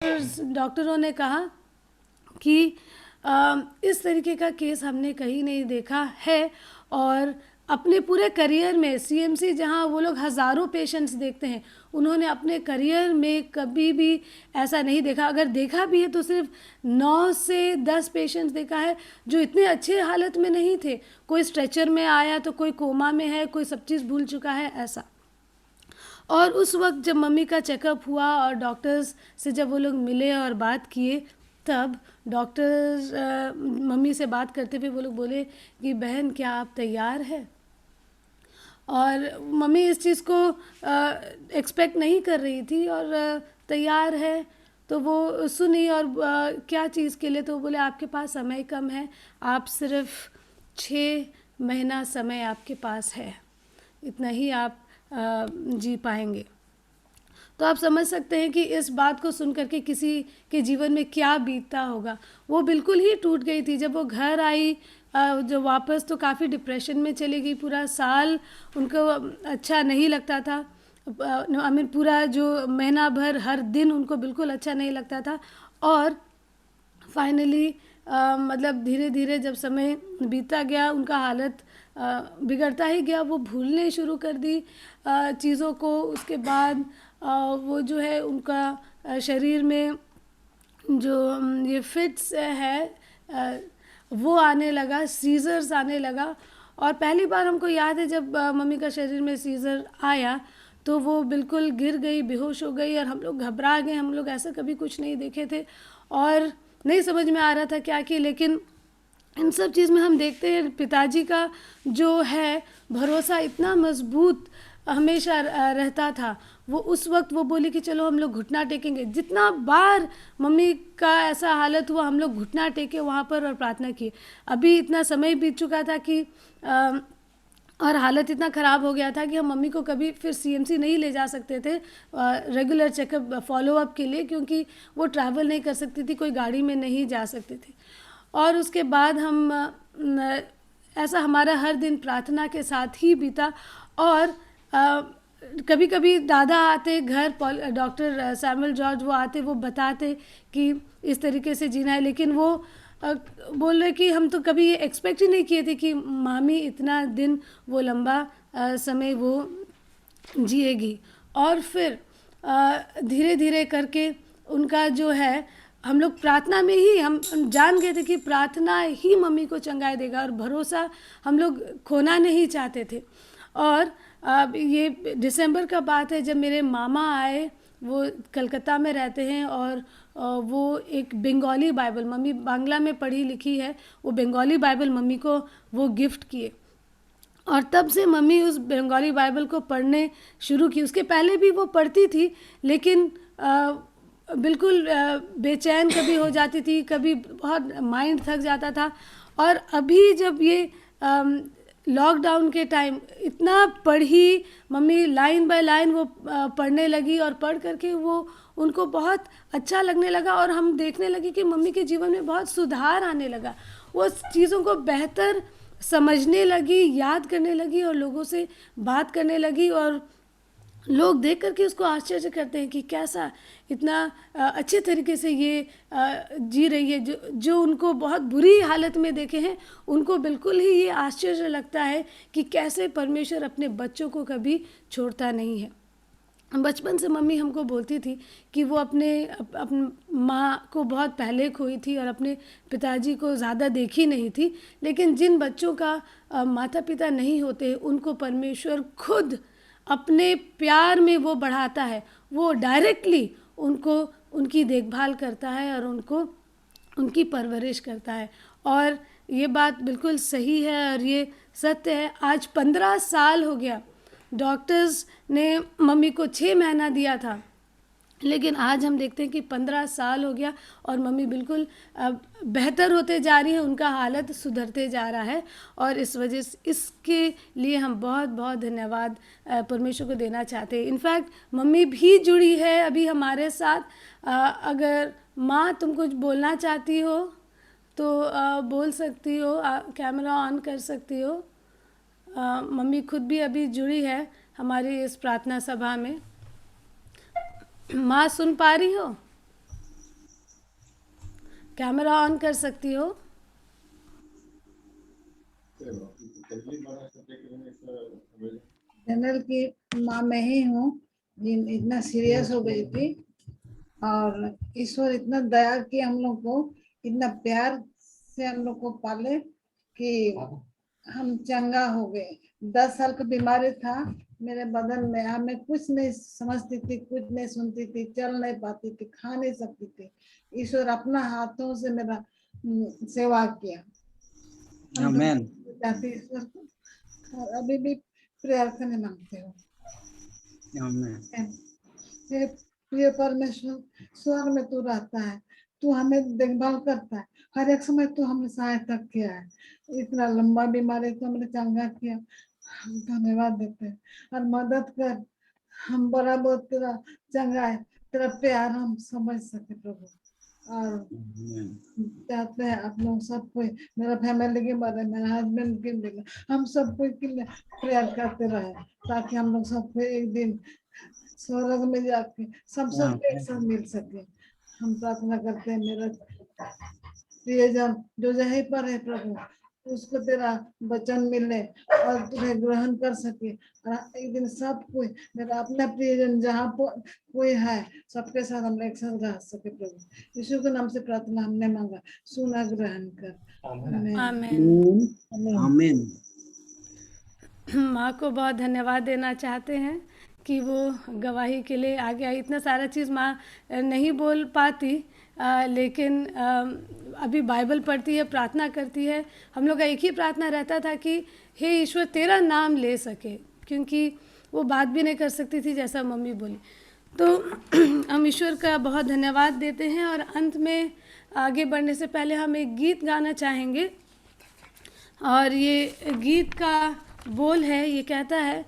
डॉक्टरों ने कहा कि इस तरीके का केस हमने कहीं नहीं देखा है, और अपने पूरे करियर में सीएमसी जहां वो लोग हज़ारों पेशेंट्स देखते हैं, उन्होंने अपने करियर में कभी भी ऐसा नहीं देखा। अगर देखा भी है तो सिर्फ 9 से 10 पेशेंट्स देखा है जो इतने अच्छे हालत में नहीं थे। कोई स्ट्रेचर में आया तो कोई कोमा में है, कोई सब चीज़ भूल चुका है, ऐसा। और उस वक्त जब मम्मी का चेकअप हुआ और डॉक्टर्स से जब वो लोग मिले और बात किए, तब डॉक्टर्स मम्मी से बात करते हुए वो लोग बोले कि बहन क्या आप तैयार है। और मम्मी इस चीज़ को एक्सपेक्ट नहीं कर रही थी, और तैयार है तो वो सुनी। और क्या चीज़ के लिए, तो बोले आपके पास समय कम है, आप सिर्फ 6 महीना समय आपके पास है, इतना ही आप जी पाएंगे। तो आप समझ सकते हैं कि इस बात को सुन करके किसी के जीवन में क्या बीतता होगा। वो बिल्कुल ही टूट गई थी। जब वो घर आई जो वापस, तो काफ़ी डिप्रेशन में चली गई। पूरा साल उनको अच्छा नहीं लगता था। आई मीन पूरा जो महीना भर हर दिन उनको बिल्कुल अच्छा नहीं लगता था। और फाइनली मतलब धीरे धीरे जब समय बीतता गया, उनका हालत बिगड़ता ही गया। वो भूलने शुरू कर दी चीज़ों को। उसके बाद वो जो है उनका शरीर में जो ये फिट्स है वो आने लगा, सीजर्स आने लगा। और पहली बार हमको याद है जब मम्मी का शरीर में सीजर आया तो वो बिल्कुल गिर गई, बेहोश हो गई, और हम लोग घबरा गए। हम लोग ऐसा कभी कुछ नहीं देखे थे और नहीं समझ में आ रहा था क्या कि। लेकिन इन सब चीज़ में हम देखते हैं पिताजी का जो है भरोसा इतना मजबूत हमेशा रहता था। वो उस वक्त वो बोली कि चलो हम लोग घुटना टेकेंगे। जितना बार मम्मी का ऐसा हालत हुआ, हम लोग घुटना टेके वहाँ पर और प्रार्थना की। अभी इतना समय बीत चुका था कि और हालत इतना ख़राब हो गया था कि हम मम्मी को कभी फिर सीएमसी नहीं ले जा सकते थे रेगुलर चेकअप फॉलोअप के लिए, क्योंकि वो ट्रैवल नहीं कर सकती थी, कोई गाड़ी में नहीं जा सकते थे। और उसके बाद हम ऐसा हमारा हर दिन प्रार्थना के साथ ही बीता। और कभी कभी दादा आते घर, डॉक्टर सैमुअल जॉर्ज वो आते, वो बताते कि इस तरीके से जीना है। लेकिन वो बोल रहे कि हम तो कभी ये एक्सपेक्ट ही नहीं किए थे कि मामी इतना दिन वो लंबा समय वो जिएगी। और फिर धीरे धीरे करके उनका जो है, हम लोग प्रार्थना में ही हम जान गए थे कि प्रार्थना ही मम्मी को चंगाई देगा, और भरोसा हम लोग खोना नहीं चाहते थे। और अब ये दिसंबर का बात है जब मेरे मामा आए, वो कलकत्ता में रहते हैं, और वो एक बंगाली बाइबल, मम्मी बांग्ला में पढ़ी लिखी है, वो बंगाली बाइबल मम्मी को वो गिफ्ट किए। और तब से मम्मी उस बंगाली बाइबल को पढ़ने शुरू की। उसके पहले भी वो पढ़ती थी, लेकिन बिल्कुल बेचैन कभी हो जाती थी, कभी बहुत माइंड थक जाता था। और अभी जब ये लॉकडाउन के टाइम इतना पढ़ी मम्मी, लाइन बाय लाइन वो पढ़ने लगी, और पढ़ करके वो उनको बहुत अच्छा लगने लगा। और हम देखने लगे कि मम्मी के जीवन में बहुत सुधार आने लगा। वो चीज़ों को बेहतर समझने लगी, याद करने लगी, और लोगों से बात करने लगी। और लोग देख करके उसको आश्चर्य करते हैं कि कैसा इतना अच्छे तरीके से ये जी रही है। जो उनको बहुत बुरी हालत में देखे हैं, उनको बिल्कुल ही ये आश्चर्य लगता है कि कैसे परमेश्वर अपने बच्चों को कभी छोड़ता नहीं है। बचपन से मम्मी हमको बोलती थी कि वो अपनी माँ को बहुत पहले खोई थी और अपने पिताजी को ज़्यादा देखी नहीं थी। लेकिन जिन बच्चों का माता पिता नहीं होते, उनको परमेश्वर खुद अपने प्यार में वो बढ़ाता है। वो डायरेक्टली उनको उनकी देखभाल करता है और उनको उनकी परवरिश करता है। और ये बात बिल्कुल सही है और ये सत्य है। आज 15 साल हो गया। डॉक्टर्स ने मम्मी को 6 महीना दिया था, लेकिन आज हम देखते हैं कि 15 साल हो गया और मम्मी बिल्कुल बेहतर होते जा रही है, उनका हालत सुधरते जा रहा है। और इस वजह से इसके लिए हम बहुत बहुत धन्यवाद परमेश्वर को देना चाहते हैं। इनफैक्ट मम्मी भी जुड़ी है अभी हमारे साथ। अगर माँ तुम कुछ बोलना चाहती हो तो बोल सकती हो, कैमरा ऑन कर सकती हो। मम्मी खुद भी अभी जुड़ी है हमारी इस प्रार्थना सभा में। माँ सुन पा रही हो? कैमरा ऑन कर सकती हो। जनरल की माँ मैं ही हूँ। इतना सीरियस हो गई थी और ईश्वर इतना दया किया हम लोग को, इतना प्यार से हम लोग को पाले कि हम चंगा हो गए। 10 साल का बीमारी था मेरे बदन में, मैं कुछ नहीं समझती थी, कुछ नहीं सुनती थी, चल नहीं पाती थी, खा नहीं सकती थी। ईश्वर अपना हाथों से मेरा सेवा किया। हम आमेन। चाहते ईश्वर को और अभी भी प्रेयर करने मांगते हो। आमेन। हे प्रिय परमेश्वर, स्वर्ग में तू रहता है, तू हमें देखभाल करता है, हर एक समय तू हमें सहायता किया है। इतना लंबा बीमारी तो हमने चंगा किया, हम धन्यवाद देते हैं और मदद कर, हम बराबर तेरा चंगा है, तेरा प्यार हम समझ सके प्रभु। और चाहते हैं आप लोग सब कोई, मेरा फैमिली के बारे में, हस्बैंड के लिए, हम सब कोई के लिए प्रेयर करते रहे ताकि हम लोग सबको एक दिन स्वर्ग में जाके सब एक साथ मिल सके। हम प्रार्थना करते हैं मेरा प्रियजन जो यहीं पर है प्रभु, उसको तेरा वचन मिले और तुम्हें ग्रहण कर सके और एक दिन सब कोई मेरा अपना प्रियजन जहाँ कोई है सबके साथ हम एक साथ रह सके प्रभु। यीशु के नाम से प्रार्थना हमने मांगा, सुना ग्रहण कर। आमीन। आमीन। आमीन। माँ को बहुत धन्यवाद देना चाहते हैं कि वो गवाही के लिए आगे आई। इतना सारा चीज़ माँ नहीं बोल पाती, लेकिन अभी बाइबल पढ़ती है, प्रार्थना करती है। हम लोग का एक ही प्रार्थना रहता था कि हे ईश्वर तेरा नाम ले सके, क्योंकि वो बात भी नहीं कर सकती थी जैसा मम्मी बोली। तो हम ईश्वर का बहुत धन्यवाद देते हैं और अंत में आगे बढ़ने से पहले हम एक गीत गाना चाहेंगे। और ये गीत का बोल है, ये कहता है,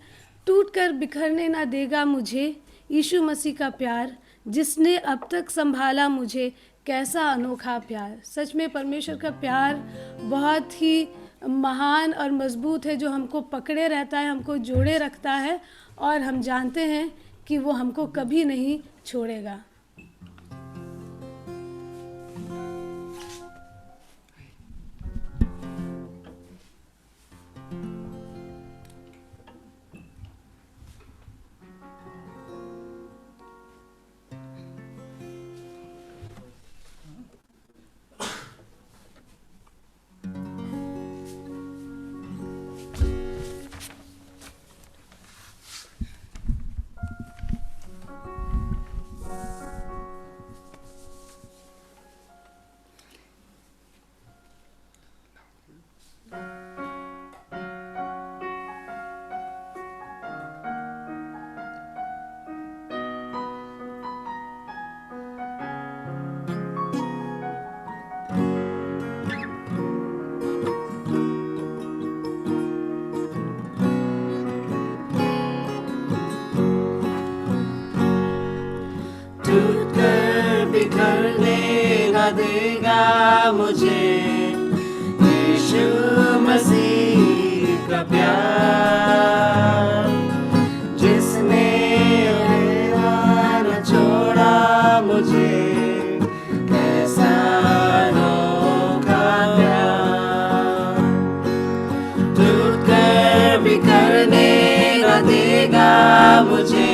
टूट कर बिखरने ना देगा मुझे यीशु मसीह का प्यार, जिसने अब तक संभाला मुझे कैसा अनोखा प्यार। सच में परमेश्वर का प्यार बहुत ही महान और मजबूत है, जो हमको पकड़े रहता है, हमको जोड़े रखता है और हम जानते हैं कि वो हमको कभी नहीं छोड़ेगा। देगा मुझे यीशु मसीह का प्यार, जिसने न छोड़ा मुझे कैसा अनोखा प्यार। टूट कर बिखरने न देगा मुझे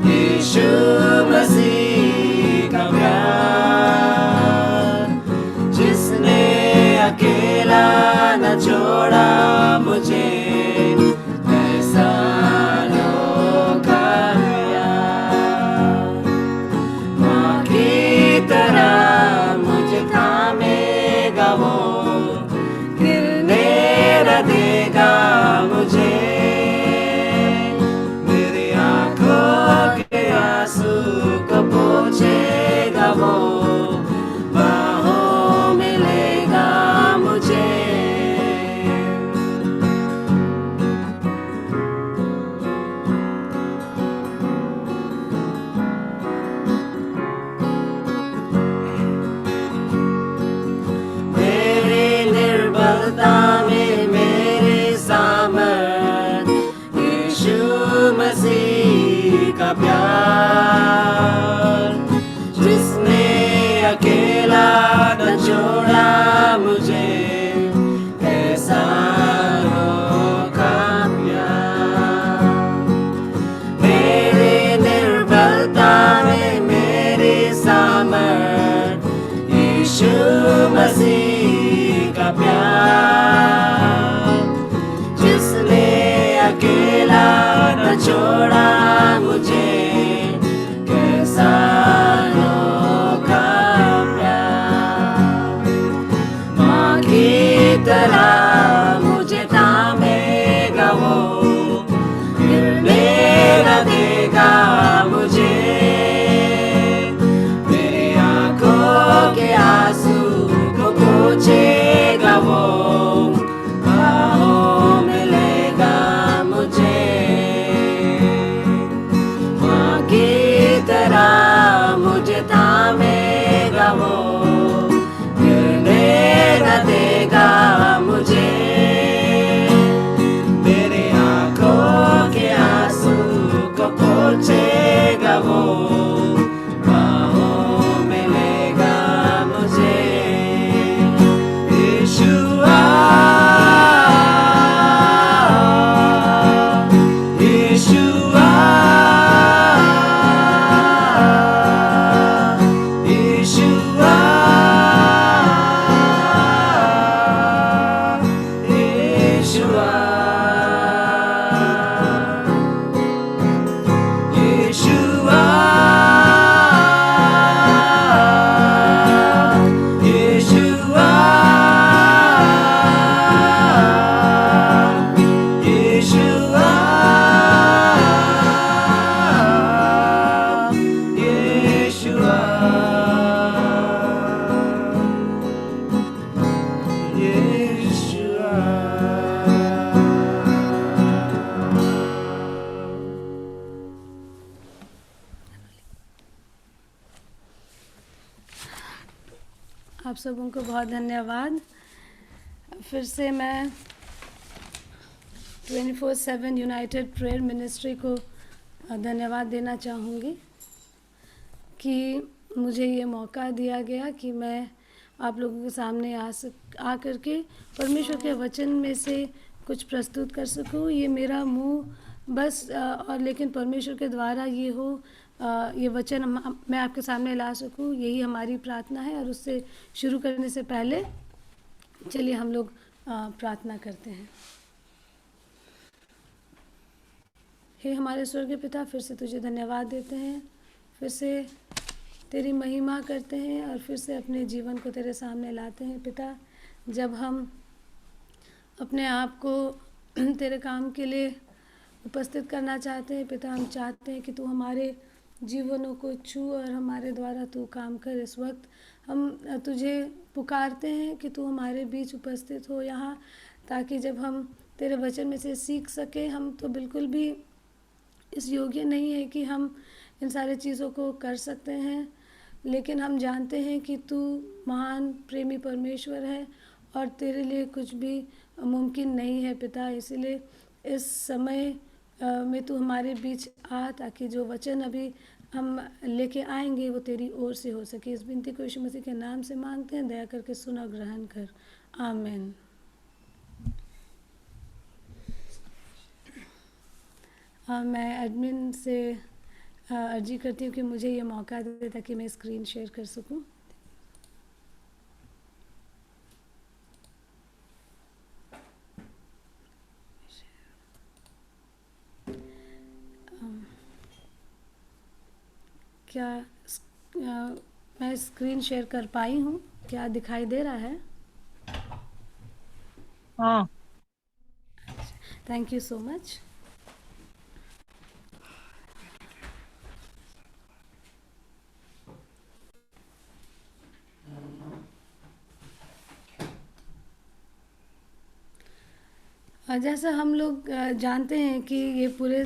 यीशु मसीह का प्यार, जिसने अकेला न छोड़ा मुझे ऐसा अनोखा प्यार। माँ की तरह मुझे थामेगा वो, गिरने न देगा मुझे, मेरी आँखों के आंसू को पोंछेगा वो, बाहों में लेगा मुझे। मेरी निर्बलता में मेरी सामर्थ यीशु मसीह का प्यार, जिसने अकेला छोड़ा मुझे, कैसा अनोखा प्यार। मेरे निर्बलता में मेरी सामर्थ, यीशु मसीह का प्यार, जिसने अकेला न छोड़ा मुझे, कैसा अनोखा प्यार। माँ की तरह मुझे थामेगा वो, गिरने न देगा मुझे, मेरी आंखों के आंसू को पोंछेगा वो, बाहों में लेगा मुझे। माँ की तरह मुझे थामेगा वो, गिरने न देगा मुझे, मेरे आंखों के आंसू को पोंछेगा वो, बाहों में लेगा मुझे। यीशुआ, यीशुआ, यीशुआ, यीशुआ, यीशुआ, यीशुआ, यीशुआ, आप सबों को बहुत धन्यवाद। फिर से मैं 24/7 यूनाइटेड प्रेयर मिनिस्ट्री को धन्यवाद देना चाहूँगी कि मुझे ये मौका दिया गया कि मैं आप लोगों के सामने आ करके परमेश्वर के वचन में से कुछ प्रस्तुत कर सकूँ। ये मेरा मुंह बस और लेकिन परमेश्वर के द्वारा ये हो, ये वचन मैं आपके सामने ला सकूँ, यही हमारी प्रार्थना है। और उससे शुरू करने से पहले चलिए हम लोग प्रार्थना करते हैं। हे हमारे स्वर्गीय पिता, फिर से तुझे धन्यवाद देते हैं, फिर से तेरी महिमा करते हैं और फिर से अपने जीवन को तेरे सामने लाते हैं। पिता, जब हम अपने आप को तेरे काम के लिए उपस्थित करना चाहते हैं पिता, हम चाहते हैं कि तू हमारे जीवनों को छू और हमारे द्वारा तू काम कर। इस वक्त हम तुझे पुकारते हैं कि तू हमारे बीच उपस्थित हो यहाँ, ताकि जब हम तेरे वचन में से सीख सके। हम तो बिल्कुल भी इस योग्य नहीं है कि हम इन सारी चीज़ों को कर सकते हैं, लेकिन हम जानते हैं कि तू महान प्रेमी परमेश्वर है और तेरे लिए कुछ भी मुमकिन नहीं है पिता। इसीलिए इस समय में तू हमारे बीच आ, ताकि जो वचन अभी हम लेके आएंगे वो तेरी ओर से हो सके। इस विनती को यीशु मसीह के नाम से मांगते हैं, दया करके सुन और ग्रहण कर, आमीन। मैं एडमिन से अर्जी करती हूँ कि मुझे ये मौका दे ताकि मैं स्क्रीन शेयर कर सकूँ। क्या मैं स्क्रीन शेयर कर पाई हूँ? क्या दिखाई दे रहा है? हाँ। Thank you so much. जैसा हम लोग जानते हैं कि ये पूरे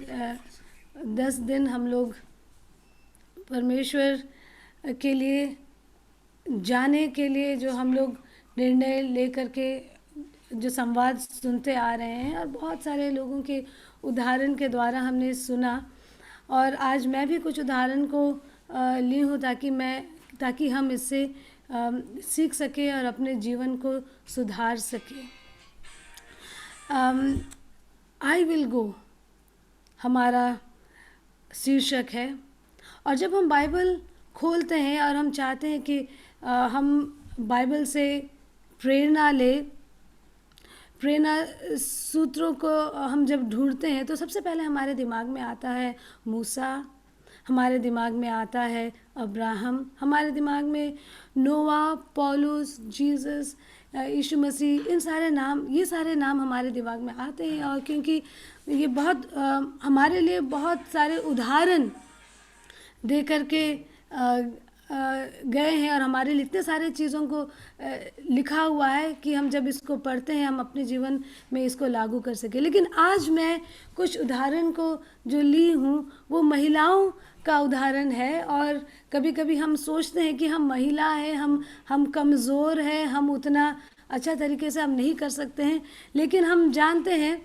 10 दिन हम लोग परमेश्वर के लिए जाने के लिए जो हम लोग निर्णय लेकर के जो संवाद सुनते आ रहे हैं, और बहुत सारे लोगों के उदाहरण के द्वारा हमने सुना। और आज मैं भी कुछ उदाहरण को ली हूँ ताकि हम इससे सीख सके और अपने जीवन को सुधार सके। आई विल गो हमारा शीर्षक है, और जब हम बाइबल खोलते हैं और हम चाहते हैं कि हम बाइबल से प्रेरणा सूत्रों को हम जब ढूंढते हैं तो सबसे पहले हमारे दिमाग में आता है मूसा, हमारे दिमाग में आता है अब्राहम, हमारे दिमाग में नोवा, पौलुस, जीसस, यीशु मसीह, ये सारे नाम हमारे दिमाग में आते हैं। और क्योंकि ये बहुत हमारे लिए बहुत सारे उदाहरण दे करके गए हैं और हमारे लिए इतने सारे चीज़ों को लिखा हुआ है कि हम जब इसको पढ़ते हैं हम अपने जीवन में इसको लागू कर सकें। लेकिन आज मैं कुछ उदाहरण को जो ली हूँ वो महिलाओं का उदाहरण है। और कभी कभी हम सोचते हैं कि हम महिला हैं, हम कमज़ोर हैं, हम उतना अच्छा तरीके से हम नहीं कर सकते हैं। लेकिन हम जानते हैं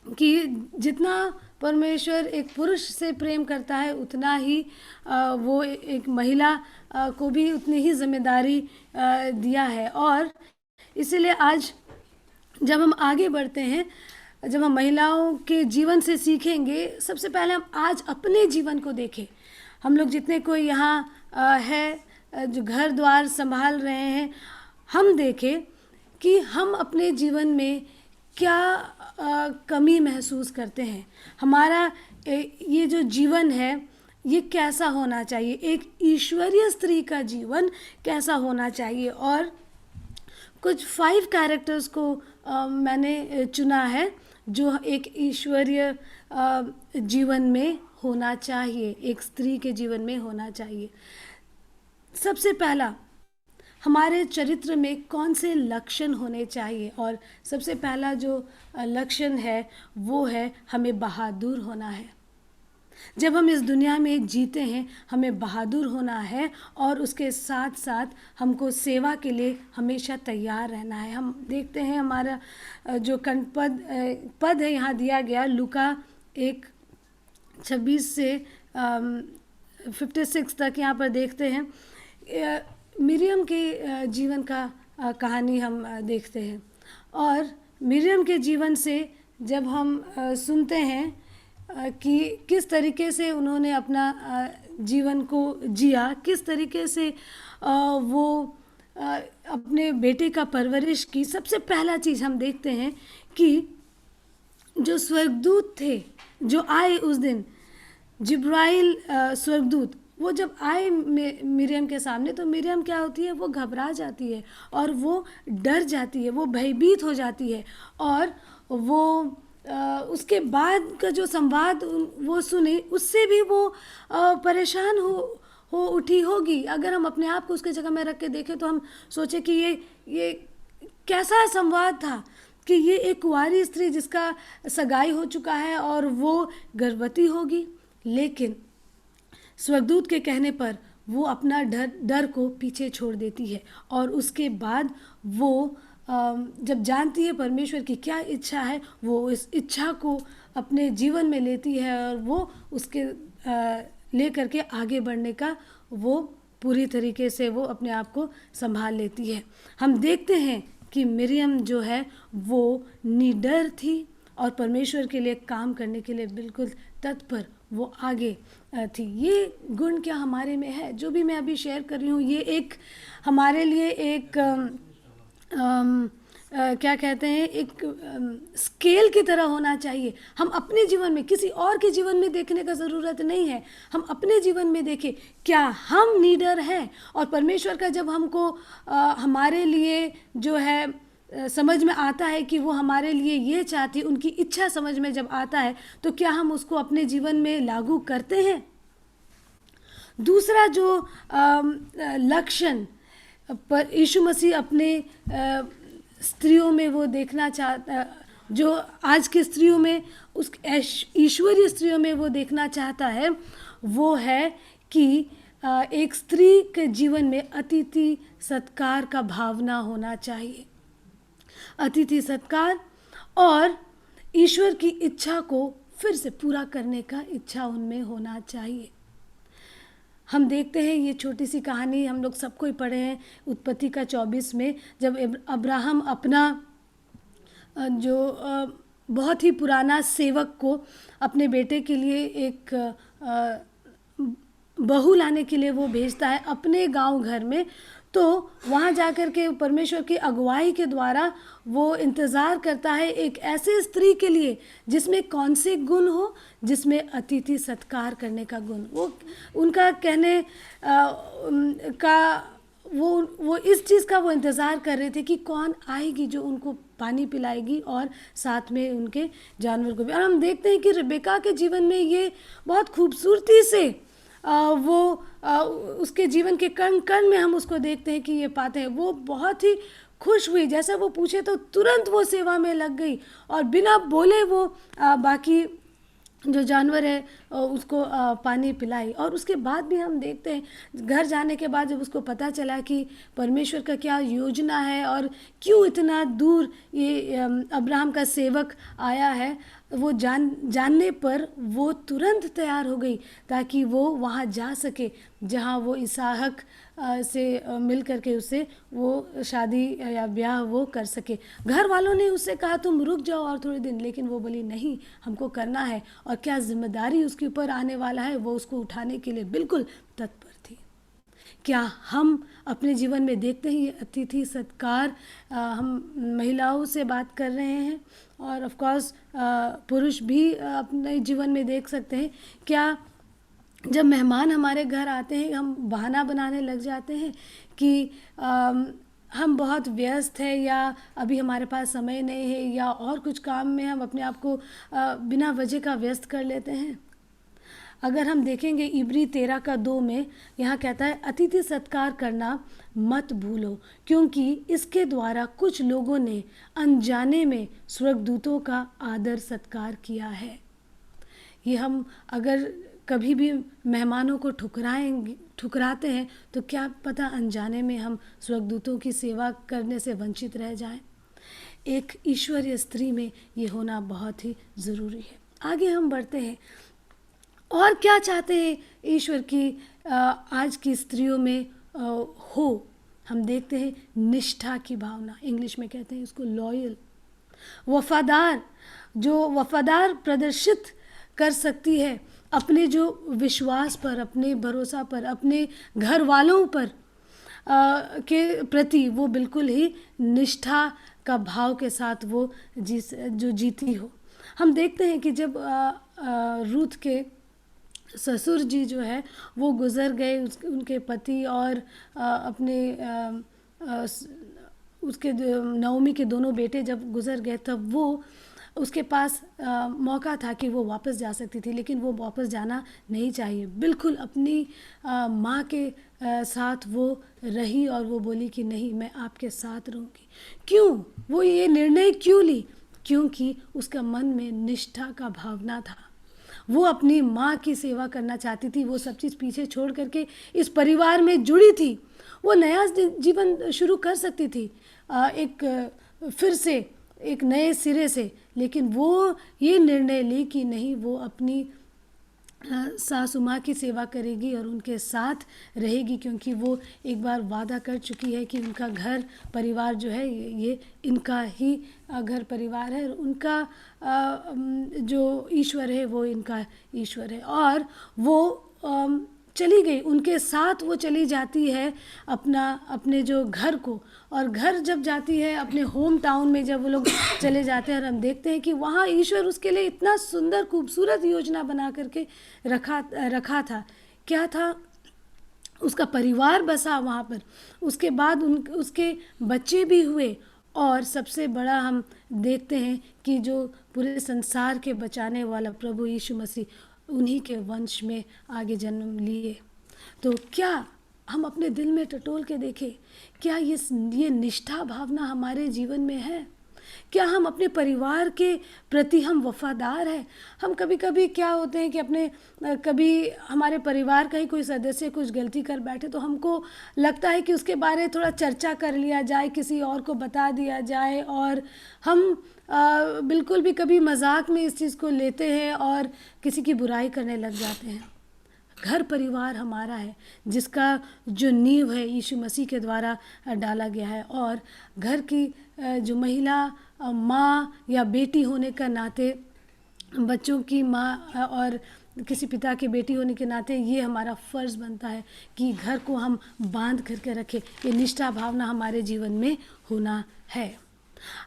कि जितना परमेश्वर एक पुरुष से प्रेम करता है उतना ही वो एक महिला को भी उतनी ही जिम्मेदारी दिया है। और इसीलिए आज जब हम आगे बढ़ते हैं, जब हम महिलाओं के जीवन से सीखेंगे, सबसे पहले हम आज अपने जीवन को देखें। हम लोग जितने कोई यहाँ है जो घर द्वार संभाल रहे हैं, हम देखें कि हम अपने जीवन में क्या कमी महसूस करते हैं। हमारा ये जो जीवन है ये कैसा होना चाहिए, एक ईश्वरीय स्त्री का जीवन कैसा होना चाहिए। और कुछ 5 कैरेक्टर्स को मैंने चुना है जो एक ईश्वरीय जीवन में होना चाहिए, एक स्त्री के जीवन में होना चाहिए। सबसे पहला, हमारे चरित्र में कौन से लक्षण होने चाहिए। और सबसे पहला जो लक्षण है वो है हमें बहादुर होना है। जब हम इस दुनिया में जीते हैं हमें बहादुर होना है और उसके साथ साथ हमको सेवा के लिए हमेशा तैयार रहना है। हम देखते हैं हमारा जो पद है यहाँ दिया गया, लूका 1:26 से 56 तक यहाँ पर देखते हैं। मिरियम के जीवन का कहानी हम देखते हैं। और मिरियम के जीवन से जब हम सुनते हैं कि किस तरीके से उन्होंने अपना जीवन को जिया, किस तरीके से वो अपने बेटे का परवरिश की, सबसे पहला चीज़ हम देखते हैं कि जो स्वर्गदूत थे जो आए उस दिन, जिब्राइल स्वर्गदूत, वो जब आए मिरियम के सामने तो मिरियम क्या होती है, वो घबरा जाती है और वो डर जाती है, वो भयभीत हो जाती है। और वो उसके बाद का जो संवाद वो सुने उससे भी वो परेशान हो उठी होगी। अगर हम अपने आप को उसके जगह में रख के देखें तो हम सोचें कि ये कैसा संवाद था कि ये एक कुंवारी स्त्री जिसका सगाई हो चुका है और वो गर्भवती होगी। लेकिन स्वर्गदूत के कहने पर वो अपना डर को पीछे छोड़ देती है और उसके बाद वो जब जानती है परमेश्वर की क्या इच्छा है, वो इस इच्छा को अपने जीवन में लेती है और वो उसके ले करके आगे बढ़ने का वो पूरी तरीके से वो अपने आप को संभाल लेती है। हम देखते हैं कि मिरियम जो है वो निडर थी और परमेश्वर के लिए काम करने के लिए बिल्कुल तत्पर वो आगे थी। ये गुण क्या हमारे में है, जो भी मैं अभी शेयर कर रही हूँ, ये एक हमारे लिए एक क्या कहते हैं, एक स्केल की तरह होना चाहिए। हम अपने जीवन में, किसी और के जीवन में देखने का ज़रूरत नहीं है, हम अपने जीवन में देखें क्या हम नीडर हैं। और परमेश्वर का जब हमको हमारे लिए जो है समझ में आता है कि वो हमारे लिए ये चाहती, उनकी इच्छा समझ में जब आता है तो क्या हम उसको अपने जीवन में लागू करते हैं। दूसरा जो लक्षण पर यीशु मसीह अपने स्त्रियों में वो देखना चाहता, जो आज के स्त्रियों में, उस ईश्वरीय स्त्रियों में वो देखना चाहता है, वो है कि एक स्त्री के जीवन में अतिथि सत्कार का भावना होना चाहिए। अतिथि सत्कार और ईश्वर की इच्छा को फिर से पूरा करने का इच्छा उनमें होना चाहिए। हम देखते हैं ये छोटी सी कहानी हम लोग सबको ही पढ़े हैं उत्पत्ति का 24 में, जब अब्राहम अपना जो बहुत ही पुराना सेवक को अपने बेटे के लिए एक बहू लाने के लिए वो भेजता है अपने गांव घर में। तो वहाँ जाकर के परमेश्वर की अगुवाई के द्वारा वो इंतज़ार करता है एक ऐसे स्त्री के लिए जिसमें कौन से गुण हो, जिसमें अतिथि सत्कार करने का गुण। वो उनका कहने का वो इस चीज़ का वो इंतज़ार कर रहे थे कि कौन आएगी जो उनको पानी पिलाएगी और साथ में उनके जानवर को भी। और हम देखते हैं कि रिबेका के जीवन में ये बहुत खूबसूरती से उसके जीवन के कण कण में हम उसको देखते हैं कि ये पाते हैं। वो बहुत ही खुश हुई, जैसा वो पूछे तो तुरंत वो सेवा में लग गई और बिना बोले वो बाकी जो जानवर है उसको पानी पिलाई। और उसके बाद भी हम देखते हैं घर जाने के बाद जब उसको पता चला कि परमेश्वर का क्या योजना है और क्यों इतना दूर ये अब्राहम का सेवक आया है, वो जानने पर वो तुरंत तैयार हो गई ताकि वो वहाँ जा सके जहाँ वो इसहाक से मिल करके उससे वो शादी या ब्याह वो कर सके। घर वालों ने उससे कहा तुम रुक जाओ और थोड़े दिन, लेकिन वो बोली नहीं, हमको करना है। और क्या जिम्मेदारी उसके ऊपर आने वाला है वो उसको उठाने के लिए बिल्कुल तत्पर थी। क्या हम अपने जीवन में देखते हैं ये अतिथि सत्कार? हम महिलाओं से बात कर रहे हैं और ऑफ कोर्स पुरुष भी अपने जीवन में देख सकते हैं। क्या जब मेहमान हमारे घर आते हैं हम बहाना बनाने लग जाते हैं कि हम बहुत व्यस्त हैं या अभी हमारे पास समय नहीं है या और कुछ काम में हम अपने आप को बिना वजह का व्यस्त कर लेते हैं? अगर हम देखेंगे इब्री 13:2 में यहाँ कहता है अतिथि सत्कार करना मत भूलो, क्योंकि इसके द्वारा कुछ लोगों ने अनजाने में स्वर्गदूतों का आदर सत्कार किया है। ये हम अगर कभी भी मेहमानों को ठुकराते हैं तो क्या पता अनजाने में हम स्वर्गदूतों की सेवा करने से वंचित रह जाएं। एक ईश्वरीय स्त्री में ये होना बहुत ही ज़रूरी है। आगे हम बढ़ते हैं और क्या चाहते हैं ईश्वर की आज की स्त्रियों में हो। हम देखते हैं निष्ठा की भावना, इंग्लिश में कहते हैं इसको लॉयल, वफादार, जो वफादार प्रदर्शित कर सकती है अपने जो विश्वास पर, अपने भरोसा पर, अपने घर वालों पर के प्रति वो बिल्कुल ही निष्ठा का भाव के साथ वो जो जीती हो। हम देखते हैं कि जब रूथ के ससुर जी जो है वो गुज़र गए, उनके पति और अपने उसके नओमी के दोनों बेटे जब गुज़र गए तब वो उसके पास मौका था कि वो वापस जा सकती थी, लेकिन वो वापस जाना नहीं चाहिए। बिल्कुल अपनी माँ के साथ वो रही और वो बोली कि नहीं, मैं आपके साथ रहूँगी। क्यों वो ये निर्णय क्यों ली? क्योंकि उसका मन में निष्ठा का भावना था। वो अपनी माँ की सेवा करना चाहती थी। वो सब चीज़ पीछे छोड़ करके इस परिवार में जुड़ी थी। वो नया जीवन शुरू कर सकती थी फिर से एक नए सिरे से, लेकिन वो ये निर्णय ली कि नहीं, वो अपनी सासू माँ की सेवा करेगी और उनके साथ रहेगी, क्योंकि वो एक बार वादा कर चुकी है कि उनका घर परिवार जो है ये इनका ही घर परिवार है, और उनका जो ईश्वर है वो इनका ईश्वर है। और वो चली गई, उनके साथ वो चली जाती है अपने जो घर को, और घर जब जाती है अपने होम टाउन में, जब वो लोग चले जाते हैं और हम देखते हैं कि वहाँ ईश्वर उसके लिए इतना सुंदर खूबसूरत योजना बना करके रखा था। क्या था? उसका परिवार बसा वहाँ पर, उसके बाद उसके बच्चे भी हुए, और सबसे बड़ा हम देखते हैं कि जो पूरे संसार के बचाने वाला प्रभु यीशु मसीह उन्हीं के वंश में आगे जन्म लिए। तो क्या हम अपने दिल में टटोल के देखें, क्या ये निष्ठा भावना हमारे जीवन में है? क्या हम अपने परिवार के प्रति हम वफादार हैं? हम कभी कभी क्या होते हैं कि कभी हमारे परिवार का ही कोई सदस्य कुछ गलती कर बैठे तो हमको लगता है कि उसके बारे में थोड़ा चर्चा कर लिया जाए, किसी और को बता दिया जाए, और हम बिल्कुल भी कभी मजाक में इस चीज़ को लेते हैं और किसी की बुराई करने लग जाते हैं। घर परिवार हमारा है, जिसका जो नींव है यीशु मसीह के द्वारा डाला गया है। और घर की जो महिला माँ या बेटी होने का नाते, बच्चों की माँ और किसी पिता की बेटी होने के नाते ये हमारा फ़र्ज़ बनता है कि घर को हम बांध करके रखें। ये निष्ठा भावना हमारे जीवन में होना है।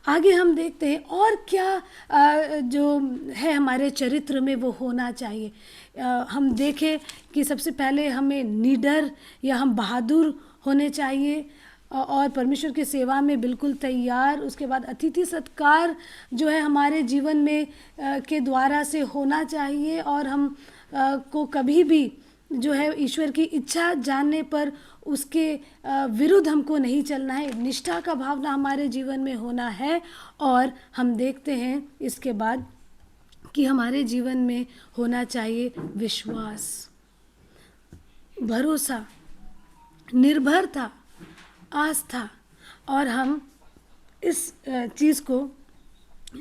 आगे हम देखते हैं और क्या जो है हमारे चरित्र में वो होना चाहिए। हम देखें कि सबसे पहले हमें निडर या हम बहादुर होने चाहिए और परमेश्वर की सेवा में बिल्कुल तैयार। उसके बाद अतिथि सत्कार जो है हमारे जीवन में के द्वारा से होना चाहिए और हम को कभी भी जो है ईश्वर की इच्छा जानने पर उसके विरुद्ध हमको नहीं चलना है। निष्ठा का भावना हमारे जीवन में होना है। और हम देखते हैं इसके बाद कि हमारे जीवन में होना चाहिए विश्वास, भरोसा, निर्भरता, आस्था। और हम इस चीज़ को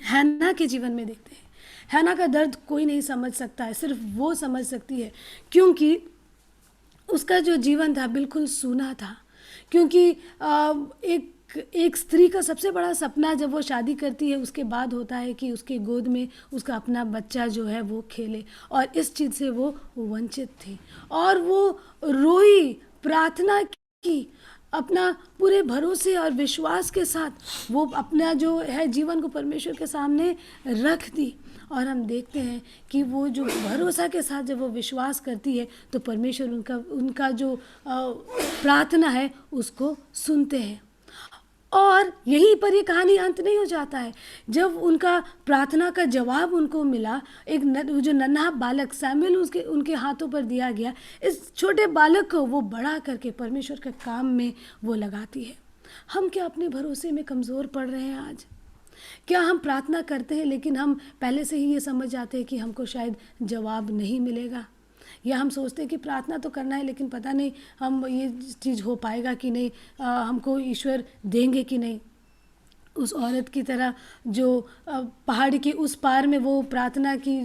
हैना के जीवन में देखते हैं। हैना का दर्द कोई नहीं समझ सकता है, सिर्फ वो समझ सकती है, क्योंकि उसका जो जीवन था बिल्कुल सूना था। क्योंकि एक स्त्री का सबसे बड़ा सपना जब वो शादी करती है उसके बाद होता है कि उसके गोद में उसका अपना बच्चा जो है वो खेले, और इस चीज़ से वो वंचित थी। और वो रोई, प्रार्थना की, अपना पूरे भरोसे और विश्वास के साथ वो अपना जो है जीवन को परमेश्वर के सामने रख दी। और हम देखते हैं कि वो जो भरोसा के साथ जब वो विश्वास करती है तो परमेश्वर उनका जो प्रार्थना है उसको सुनते हैं। और यहीं पर ये कहानी अंत नहीं हो जाता है। जब उनका प्रार्थना का जवाब उनको मिला, जो नन्हा बालक सैमुएल उनके हाथों पर दिया गया, इस छोटे बालक को वो बड़ा करके परमेश्वर के काम में वो लगाती है। हम क्या अपने भरोसे में कमज़ोर पड़ रहे हैं आज? क्या हम प्रार्थना करते हैं लेकिन हम पहले से ही ये समझ जाते हैं कि हमको शायद जवाब नहीं मिलेगा, या हम सोचते हैं कि प्रार्थना तो करना है लेकिन पता नहीं हम ये चीज़ हो पाएगा कि नहीं, हमको ईश्वर देंगे कि नहीं। उस औरत की तरह जो पहाड़ के उस पार में वो प्रार्थना की,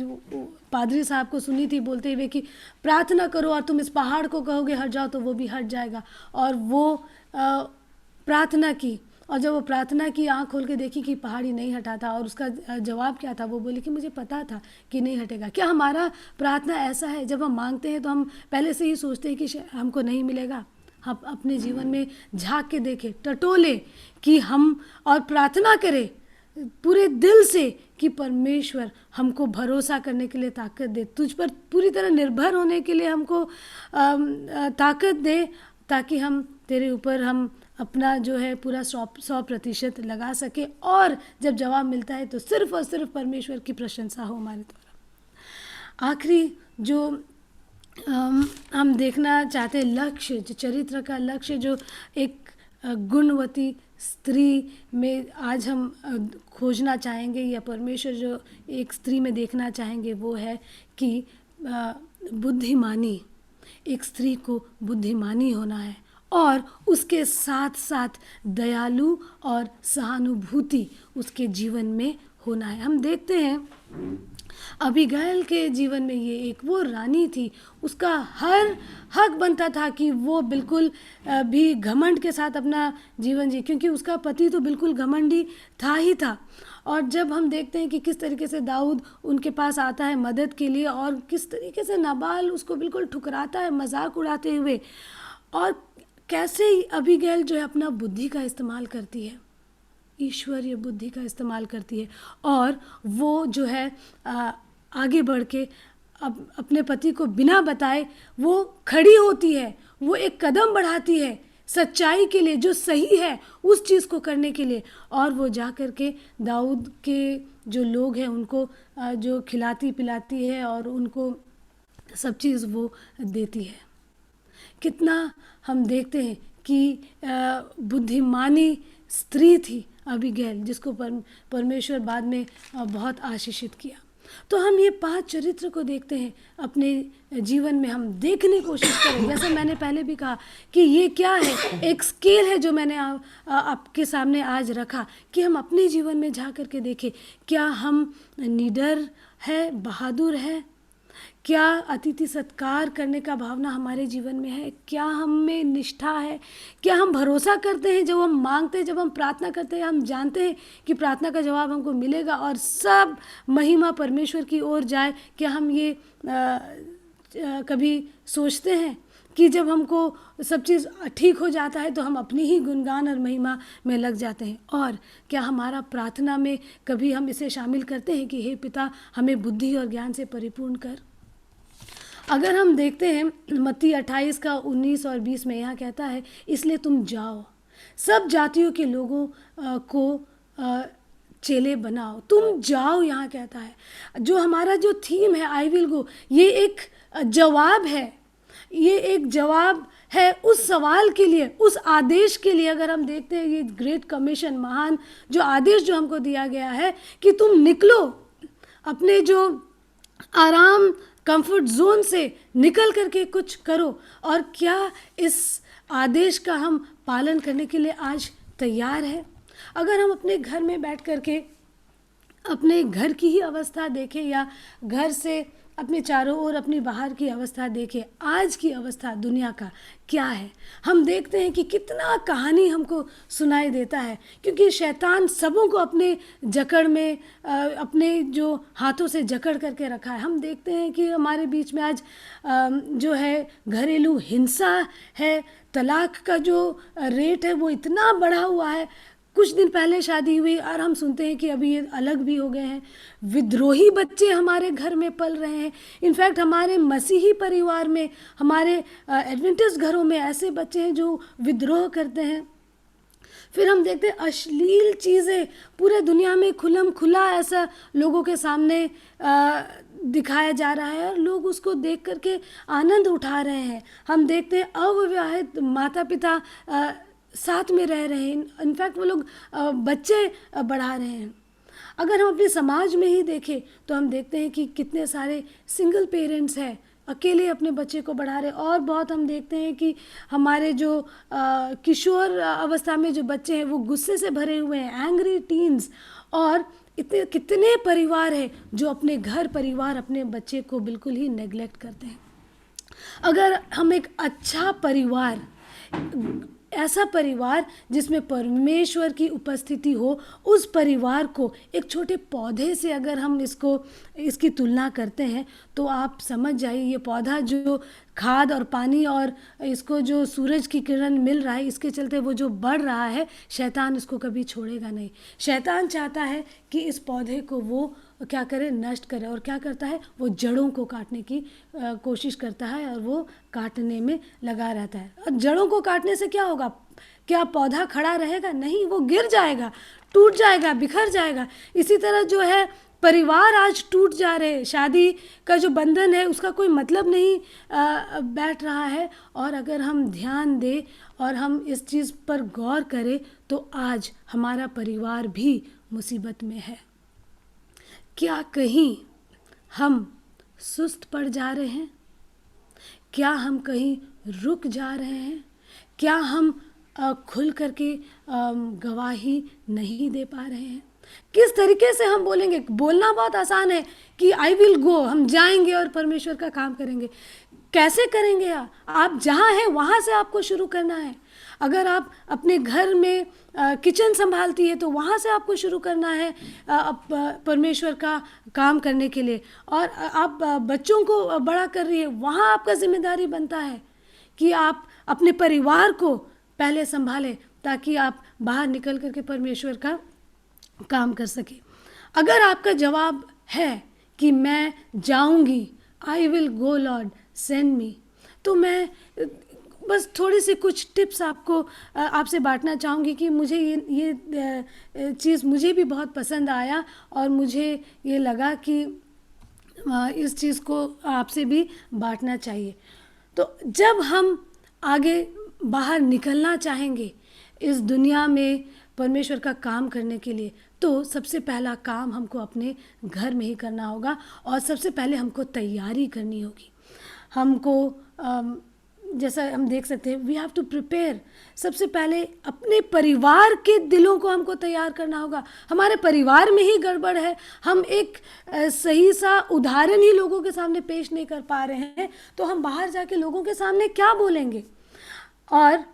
पादरी साहब को सुनी थी बोलते हुए कि प्रार्थना करो और तुम इस पहाड़ को कहोगे हट जाओ तो वो भी हट जाएगा। और वो प्रार्थना की, और जब वो प्रार्थना की, आँख खोल के देखी कि पहाड़ी नहीं हटा था। और उसका जवाब क्या था? वो बोली कि मुझे पता था कि नहीं हटेगा। क्या हमारा प्रार्थना ऐसा है? जब हम मांगते हैं तो हम पहले से ही सोचते हैं कि हमको नहीं मिलेगा। हम अपने जीवन में झांक के देखें, टटोले कि हम, और प्रार्थना करें पूरे दिल से कि परमेश्वर हमको भरोसा करने के लिए ताकत दे, तुझ पर पूरी तरह निर्भर होने के लिए हमको ताकत दे, ताकि हम तेरे ऊपर हम अपना जो है पूरा 100% लगा सके। और जब जवाब मिलता है तो सिर्फ और सिर्फ परमेश्वर की प्रशंसा हो हमारे द्वारा। आखिरी जो हम देखना चाहते हैं लक्ष्य, जो चरित्र का लक्ष्य, जो एक गुणवती स्त्री में आज हम खोजना चाहेंगे या परमेश्वर जो एक स्त्री में देखना चाहेंगे, वो है कि बुद्धिमानी। एक स्त्री को बुद्धिमानी होना है और उसके साथ साथ दयालु और सहानुभूति उसके जीवन में होना है। हम देखते हैं अबीगैल के जीवन में ये एक वो रानी थी, उसका हर हक बनता था कि वो बिल्कुल भी घमंड के साथ अपना जीवन जी, क्योंकि उसका पति तो बिल्कुल घमंडी था ही था। और जब हम देखते हैं कि किस तरीके से दाऊद उनके पास आता है मदद के लिए और किस तरीके से नाबाल उसको बिल्कुल ठुकराता है मजाक उड़ाते हुए, और कैसे अबीगैल जो है अपना बुद्धि का इस्तेमाल करती है, ईश्वरीय बुद्धि का इस्तेमाल करती है, और वो जो है आगे बढ़ के अपने पति को बिना बताए वो खड़ी होती है, वो एक कदम बढ़ाती है सच्चाई के लिए, जो सही है उस चीज़ को करने के लिए, और वो जा कर के दाऊद के जो लोग हैं उनको जो खिलाती पिलाती है और उनको सब चीज़ वो देती है। कितना हम देखते हैं कि बुद्धिमानी स्त्री थी अबीगैल, जिसको परमेश्वर बाद में बहुत आशीषित किया। तो हम ये 5 चरित्र को देखते हैं अपने जीवन में, हम देखने की कोशिश करें। जैसे मैंने पहले भी कहा कि ये क्या है, एक स्केल है जो मैंने आपके सामने आज रखा कि हम अपने जीवन में जा कर के देखें, क्या हम निडर है, बहादुर है, क्या अतिथि सत्कार करने का भावना हमारे जीवन में है? क्या हम में निष्ठा है? क्या हम भरोसा करते हैं जब हम मांगते हैं, जब हम प्रार्थना करते हैं, हम जानते हैं कि प्रार्थना का जवाब हमको मिलेगा और सब महिमा परमेश्वर की ओर जाए? क्या हम ये कभी सोचते हैं कि जब हमको सब चीज़ ठीक हो जाता है तो हम अपनी ही गुणगान और महिमा में लग जाते हैं? और क्या हमारा प्रार्थना में कभी हम इसे शामिल करते हैं कि हे पिता, हमें बुद्धि और ज्ञान से परिपूर्ण कर? अगर हम देखते हैं मत्ती 28 का 19 और 20 में यहाँ कहता है, इसलिए तुम जाओ, सब जातियों के लोगों को चेले बनाओ। तुम जाओ यहाँ कहता है। जो हमारा जो थीम है आई विल गो, ये एक जवाब है, ये एक जवाब है उस सवाल के लिए, उस आदेश के लिए। अगर हम देखते हैं ये ग्रेट कमीशन, महान जो आदेश जो हमको दिया गया है कि तुम निकलो, अपने जो आराम कंफर्ट जोन से निकल करके कुछ करो। और क्या इस आदेश का हम पालन करने के लिए आज तैयार है? अगर हम अपने घर में बैठ करके अपने घर की ही अवस्था देखें या घर से अपने चारों ओर अपनी बाहर की अवस्था देखें, आज की अवस्था दुनिया का क्या है, हम देखते हैं कि कितना कहानी हमको सुनाई देता है। क्योंकि शैतान सबों को अपने जकड़ में, अपने जो हाथों से जकड़ करके रखा है। हम देखते हैं कि हमारे बीच में आज जो है घरेलू हिंसा है, तलाक का जो रेट है वो इतना बढ़ा हुआ है। कुछ दिन पहले शादी हुई और हम सुनते हैं कि अभी ये अलग भी हो गए हैं। विद्रोही बच्चे हमारे घर में पल रहे हैं। इनफैक्ट हमारे मसीही परिवार में, हमारे एडवेंटिस्ट घरों में ऐसे बच्चे हैं जो विद्रोह करते हैं। फिर हम देखते हैं अश्लील चीज़ें पूरे दुनिया में खुल्लम खुला ऐसा लोगों के सामने दिखाया जा रहा है और लोग उसको देख करके आनंद उठा रहे हैं। हम देखते हैं अविवाहित माता पिता साथ में रह रहे हैं, इनफैक्ट वो लोग बच्चे बढ़ा रहे हैं। अगर हम अपने समाज में ही देखें तो हम देखते हैं कि कितने सारे सिंगल पेरेंट्स हैं, अकेले अपने बच्चे को बढ़ा रहे। और बहुत हम देखते हैं कि हमारे जो किशोर अवस्था में जो बच्चे हैं वो गुस्से से भरे हुए हैं, एंग्री टीन्स। और इतने कितने परिवार हैं जो अपने घर परिवार, अपने बच्चे को बिल्कुल ही नेग्लेक्ट करते हैं। अगर हम एक अच्छा परिवार, ऐसा परिवार जिसमें परमेश्वर की उपस्थिति हो, उस परिवार को एक छोटे पौधे से अगर हम इसकी तुलना करते हैं तो आप समझ जाइए, ये पौधा जो खाद और पानी और इसको जो सूरज की किरण मिल रहा है, इसके चलते वो जो बढ़ रहा है, शैतान इसको कभी छोड़ेगा नहीं। शैतान चाहता है कि इस पौधे को वो क्या करे, नष्ट करे। और क्या करता है, वो जड़ों को काटने की कोशिश करता है और वो काटने में लगा रहता है। और जड़ों को काटने से क्या होगा? क्या पौधा खड़ा रहेगा? नहीं, वो गिर जाएगा, टूट जाएगा, बिखर जाएगा। इसी तरह जो है परिवार आज टूट जा रहे हैं, शादी का जो बंधन है उसका कोई मतलब नहीं बैठ रहा है। और अगर हम ध्यान दें और हम इस चीज़ पर गौर करें तो आज हमारा परिवार भी मुसीबत में है। क्या कहीं हम सुस्त पड़ जा रहे हैं? क्या हम कहीं रुक जा रहे हैं? क्या हम खुल करके गवाही नहीं दे पा रहे हैं? किस तरीके से हम बोलेंगे? बोलना बहुत आसान है कि आई विल गो, हम जाएंगे और परमेश्वर का काम करेंगे। कैसे करेंगे? आप जहाँ हैं वहाँ से आपको शुरू करना है। अगर आप अपने घर में किचन संभालती है तो वहाँ से आपको शुरू करना है परमेश्वर का काम करने के लिए। और आप बच्चों को बड़ा कर रही है, वहाँ आपका जिम्मेदारी बनता है कि आप अपने परिवार को पहले संभालें ताकि आप बाहर निकल करके परमेश्वर का काम कर सके। अगर आपका जवाब है कि मैं जाऊंगी, I will go Lord send me, तो मैं बस थोड़ी सी कुछ टिप्स आपसे बांटना चाहूँगी कि मुझे ये चीज़ मुझे भी बहुत पसंद आया और मुझे ये लगा कि इस चीज़ को आपसे भी बांटना चाहिए। तो जब हम आगे बाहर निकलना चाहेंगे इस दुनिया में परमेश्वर का काम करने के लिए, तो सबसे पहला काम हमको अपने घर में ही करना होगा और सबसे पहले हमको तैयारी करनी होगी। हमको जैसा हम देख सकते हैं, वी हैव टू प्रिपेयर। सबसे पहले अपने परिवार के दिलों को हमको तैयार करना होगा। हमारे परिवार में ही गड़बड़ है, हम एक सही सा उदाहरण ही लोगों के सामने पेश नहीं कर पा रहे हैं, तो हम बाहर जाके लोगों के सामने क्या बोलेंगे। और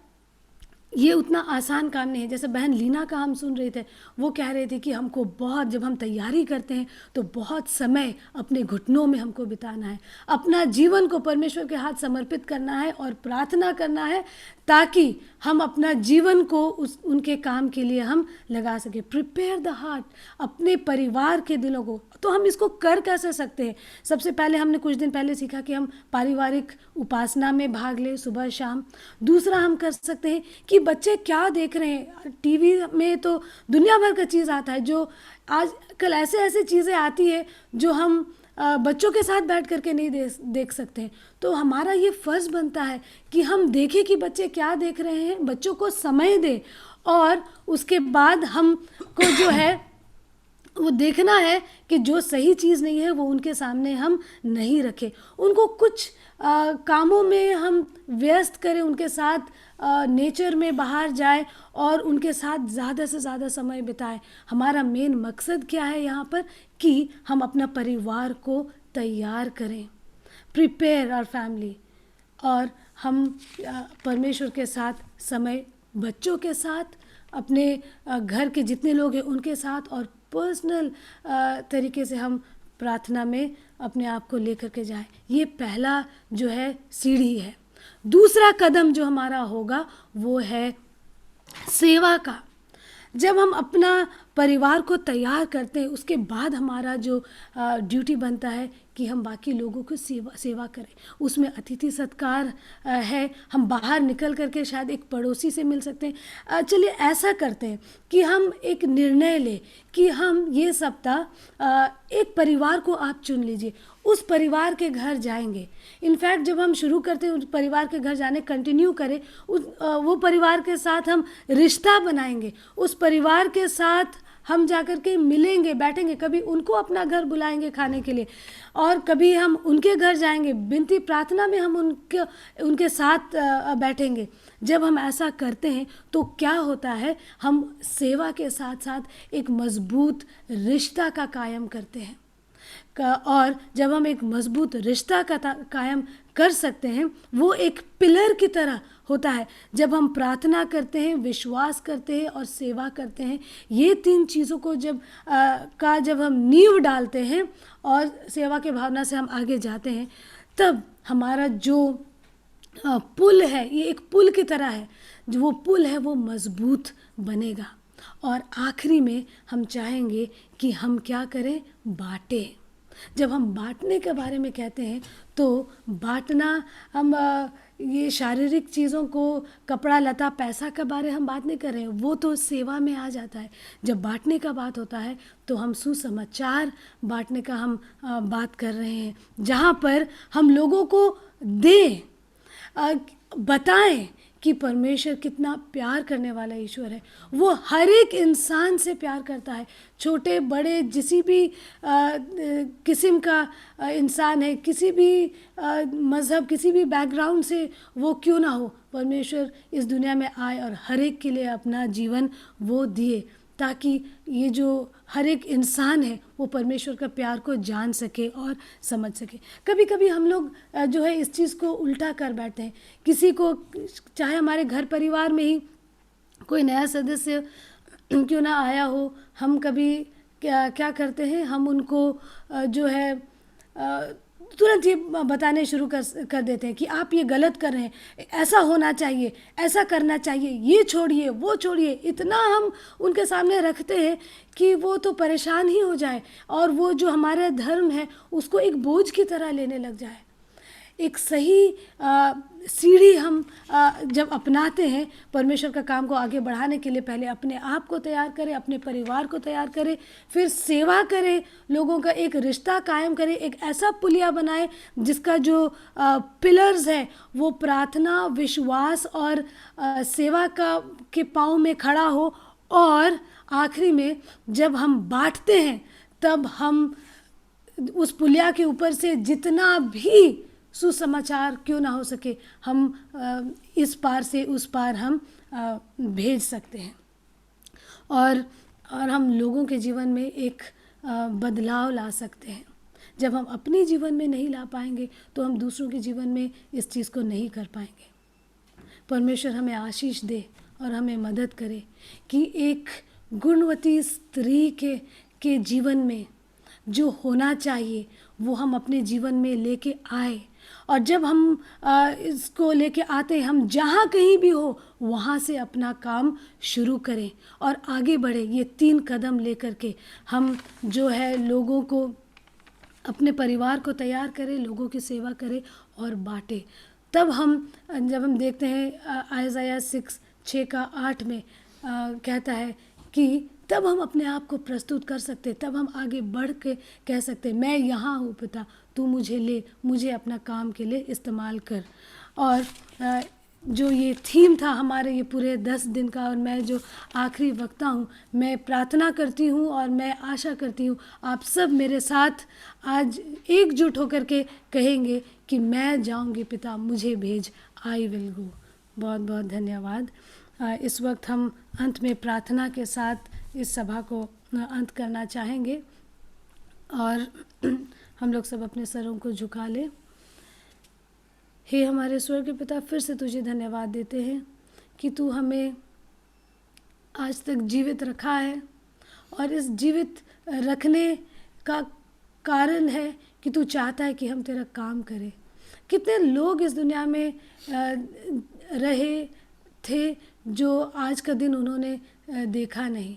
ये उतना आसान काम नहीं है। जैसे बहन लीना का हम सुन रहे थे, वो कह रहे थे कि हमको बहुत, जब हम तैयारी करते हैं तो बहुत समय अपने घुटनों में हमको बिताना है, अपना जीवन को परमेश्वर के हाथ समर्पित करना है और प्रार्थना करना है, ताकि हम अपना जीवन को उनके काम के लिए हम लगा सकें। प्रिपेयर द हार्ट, अपने परिवार के दिलों को। तो हम इसको कर कैसे सकते हैं? सबसे पहले हमने कुछ दिन पहले सीखा कि हम पारिवारिक उपासना में भाग लें सुबह शाम। दूसरा हम कर सकते हैं कि बच्चे क्या देख रहे हैं। टीवी में तो दुनिया भर का चीज़ आता है, जो आजकल ऐसे ऐसे चीज़ें आती है जो हम बच्चों के साथ बैठ करके नहीं देख सकते हैं। तो हमारा ये फ़र्ज़ बनता है कि हम देखें कि बच्चे क्या देख रहे हैं, बच्चों को समय दें, और उसके बाद हमको जो है वो देखना है कि जो सही चीज़ नहीं है वो उनके सामने हम नहीं रखें। उनको कुछ कामों में हम व्यस्त करें, उनके साथ नेचर में बाहर जाए और उनके साथ ज़्यादा से ज़्यादा समय बिताएं। हमारा मेन मकसद क्या है यहाँ पर? कि हम अपना परिवार को तैयार करें, प्रिपेयर आवर फैमिली, और हम परमेश्वर के साथ समय, बच्चों के साथ, अपने घर के जितने लोग हैं उनके साथ, और पर्सनल तरीके से हम प्रार्थना में अपने आप को लेकर के जाएं। ये पहला जो है सीढ़ी है। दूसरा कदम जो हमारा होगा वो है सेवा का। जब हम अपना परिवार को तैयार करते हैं, उसके बाद हमारा जो ड्यूटी बनता है कि हम बाकी लोगों को सेवा करें। उसमें अतिथि सत्कार है, हम बाहर निकल करके शायद एक पड़ोसी से मिल सकते हैं। चलिए ऐसा करते हैं कि हम एक निर्णय लें कि हम ये सप्ताह एक परिवार को आप चुन लीजिए, उस परिवार के घर जाएंगे। इनफैक्ट जब हम शुरू करते हैं उस परिवार के घर जाने, कंटिन्यू करें, वो परिवार के साथ हम रिश्ता बनाएंगे, उस परिवार के साथ हम जाकर के मिलेंगे, बैठेंगे, कभी उनको अपना घर बुलाएंगे खाने के लिए, और कभी हम उनके घर जाएंगे, विनती प्रार्थना में हम उनके साथ बैठेंगे। जब हम ऐसा करते हैं तो क्या होता है, हम सेवा के साथ साथ एक मजबूत रिश्ता का कायम करते हैं। और जब हम एक मजबूत रिश्ता का कायम कर सकते हैं, वो एक पिलर की तरह होता है। जब हम प्रार्थना करते हैं, विश्वास करते हैं और सेवा करते हैं, ये तीन चीज़ों को जब हम नींव डालते हैं और सेवा के भावना से हम आगे जाते हैं, तब हमारा जो पुल है, ये एक पुल की तरह है, जो वो पुल है वो मजबूत बनेगा। और आखिरी में हम चाहेंगे कि हम क्या करें? बांटें। जब हम बांटने के बारे में कहते हैं तो बांटना, हम ये शारीरिक चीज़ों को, कपड़ा लता पैसा के बारे हम बात नहीं कर रहे हैं, वो तो सेवा में आ जाता है। जब बांटने का बात होता है तो हम सुसमाचार बांटने का हम बात कर रहे हैं, जहाँ पर हम लोगों को दें, बताएं कि परमेश्वर कितना प्यार करने वाला ईश्वर है। वो हर एक इंसान से प्यार करता है, छोटे बड़े, जिसी भी किस्म का इंसान है, किसी भी मज़हब, किसी भी बैकग्राउंड से वो क्यों ना हो, परमेश्वर इस दुनिया में आए और हर एक के लिए अपना जीवन वो दिए, ताकि ये जो हर एक इंसान है वो परमेश्वर का प्यार को जान सके और समझ सके। कभी कभी हम लोग जो है इस चीज़ को उल्टा कर बैठते हैं। किसी को, चाहे हमारे घर परिवार में ही कोई नया सदस्य क्यों ना आया हो, हम कभी क्या करते हैं, हम उनको जो है तुरंत ये बताने शुरू कर देते हैं कि आप ये गलत कर रहे हैं, ऐसा होना चाहिए, ऐसा करना चाहिए, ये छोड़िए, वो छोड़िए। इतना हम उनके सामने रखते हैं कि वो तो परेशान ही हो जाए और वो जो हमारा धर्म है उसको एक बोझ की तरह लेने लग जाए। एक सही सीढ़ी हम जब अपनाते हैं परमेश्वर का काम को आगे बढ़ाने के लिए, पहले अपने आप को तैयार करें, अपने परिवार को तैयार करें, फिर सेवा करें, लोगों का एक रिश्ता कायम करें, एक ऐसा पुलिया बनाएं जिसका जो पिलर्स है वो प्रार्थना, विश्वास और सेवा के पाँव में खड़ा हो। और आखिरी में जब हम बांटते हैं तब हम उस पुलिया के ऊपर से जितना भी सुसमाचार क्यों ना हो सके, हम इस पार से उस पार हम भेज सकते हैं और हम लोगों के जीवन में एक बदलाव ला सकते हैं। जब हम अपने जीवन में नहीं ला पाएंगे तो हम दूसरों के जीवन में इस चीज़ को नहीं कर पाएंगे। परमेश्वर हमें आशीष दे और हमें मदद करे कि एक गुणवती स्त्री के जीवन में जो होना चाहिए वो हम अपने जीवन में लेके आए, और जब हम इसको लेके आते हैं, हम जहाँ कहीं भी हो वहाँ से अपना काम शुरू करें और आगे बढ़े। ये 3 कदम लेकर के हम जो है लोगों को, अपने परिवार को तैयार करें, लोगों की सेवा करें और बांटे। तब जब हम देखते हैं आयसाया 6:8 में कहता है कि तब हम अपने आप को प्रस्तुत कर सकते, तब हम आगे बढ़ के कह सकते मैं यहाँ हूँ पिता, तू मुझे ले, मुझे अपना काम के लिए इस्तेमाल कर। और जो ये थीम था हमारे ये पूरे 10 दिन का, और मैं जो आखिरी वक्ता हूँ, मैं प्रार्थना करती हूँ और मैं आशा करती हूँ आप सब मेरे साथ आज एकजुट होकर के कहेंगे कि मैं जाऊँगी पिता, मुझे भेज, आई विल गो। बहुत बहुत धन्यवाद। इस वक्त हम अंत में प्रार्थना के साथ इस सभा को अंत करना चाहेंगे और हम लोग सब अपने सरों को झुका लें। हे हमारे स्वर्ग के पिता, फिर से तुझे धन्यवाद देते हैं कि तू हमें आज तक जीवित रखा है, और इस जीवित रखने का कारण है कि तू चाहता है कि हम तेरा काम करें। कितने लोग इस दुनिया में रहे थे जो आज का दिन उन्होंने देखा नहीं,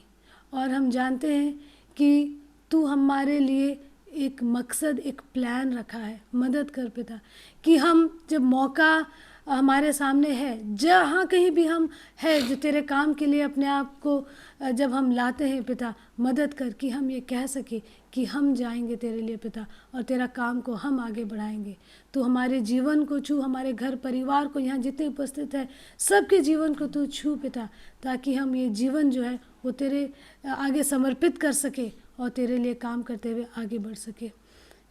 और हम जानते हैं कि तू हमारे लिए एक मकसद, एक प्लान रखा है। मदद कर पिता कि हम जब मौका हमारे सामने है, जहाँ कहीं भी हम है जो तेरे काम के लिए अपने आप को जब हम लाते हैं पिता, मदद कर कि हम ये कह सके कि हम जाएंगे तेरे लिए पिता, और तेरा काम को हम आगे बढ़ाएंगे। तो हमारे जीवन को छू, हमारे घर परिवार को, यहाँ जितने उपस्थित है सबके जीवन को तू छू पिता, ताकि हम ये जीवन जो है वो तेरे आगे समर्पित कर सके और तेरे लिए काम करते हुए आगे बढ़ सके।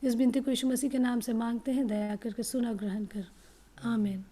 इस विनती को यीशु मसीह के नाम से मांगते हैं, दया करके सुना ग्रहण कर, आमीन।